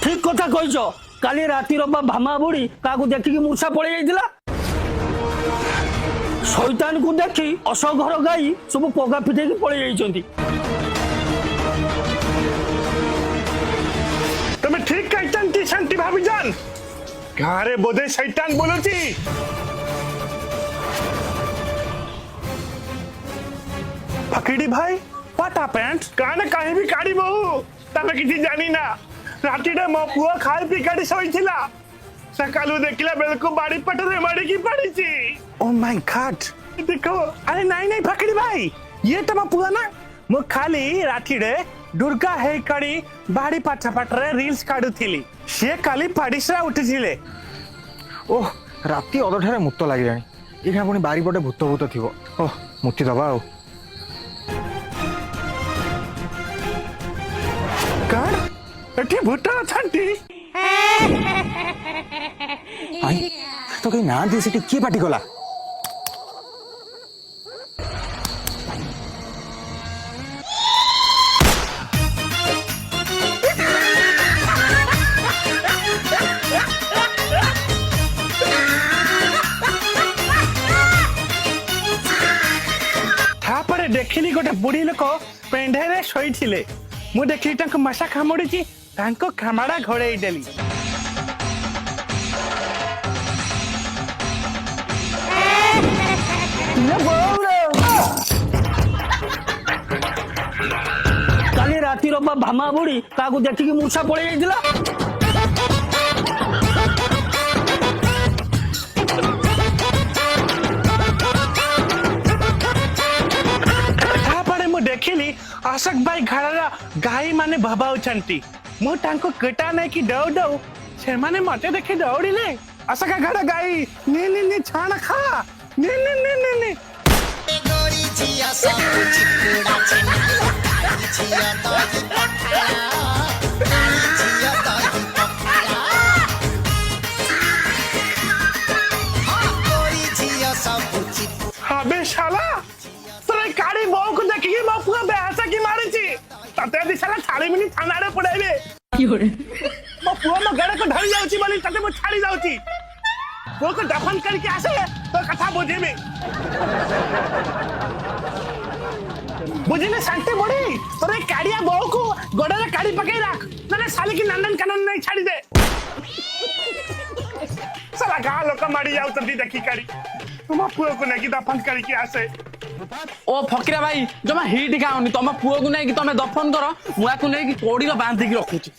ठीक कथा कहिछ काली रातिर बा भामा बुढ़ी काकू देखिकी मूर्छा पड़े जाइतिला शैतान को देखी असघर गाई सब पगा फिटेकी पड़े जाइछंती तमे ठीक कहतंती शांति भाभी जान घरे बोधे शैतान बोलुची फकीडी भाई व्हाट हैपेंड काने काहे भी काडी बहु तमे किछि जानी ना रातिडे मो पुआ खाई पी काडी सोइथिला सकालू देखिला बेलको बाड़ी पटरे मारी की पड़ीची ओ माय गॉड देखो अरे नहीं नहीं फकीडी भाई ये तो मो पुआ ना मो खाली रातिडे दुर्गा हे कड़ी बाड़ी पाछा पाटरे रील्स काडुथिली से काली पाडिसरा उठिथिले ओह राति अधठारे मुक्त लागिलानी एखा पुणी बारी पटे भूत भूत थिबो ओह मुक्ति दबा आ कण एठी भूत अछंती आई तो कहीं ना दे सेठी के पाटी गला थापरे देखिली गोटे बुढ़ी लोक पेंढेरे शोइथिले मु देखिली तांको मशा खामुड़ीची तांको खामाड़ा घोड़ेई देली काली रातिर बा भामा बुढ़ी काकू देखिकी मूर्छा पड़े जाइतिला थापरे मु देखिली अशोक भाई घररा गाई माने भबाउछंती मु तांको केटा नै कि दौ दौ से माने मते देखि दौड़िले अशोक घर गाई ने ने ने छाण खा ने ने ने ने ने गोरी जिया सब चिकुड़ा छेना जिया दही पखाला जिया दही पखाला गोरी जिया सब चिकुड़ा अबे शाला तोरे काड़ी बहु को देखिए मो पूरा बेहसा की मारिची तते दी साला छाड़ी मिनी थानारे पड़ाइबे मो पुआ मो गड़े को धरी जाउची बोली तते मो छाड़ी जाउची वो को दफन करके आसे तो कथा बुझेबे बुझिले शांति बड़ी तोरे काड़िया बहु को गड़े रे काड़ी पकई रख नने साली की नंदन कानन नहीं छाड़ी दे साला गा लोक मारी जाउ तंदी देखी काड़ी तुम पुआ को नहीं दफन करके आसे ओ फकीरा भाई जमा हिट खाओनी तुम पुओ को नहीं कि तुम दफन कर मुआ को नहीं कि कोड़ी बांधिकी रखुची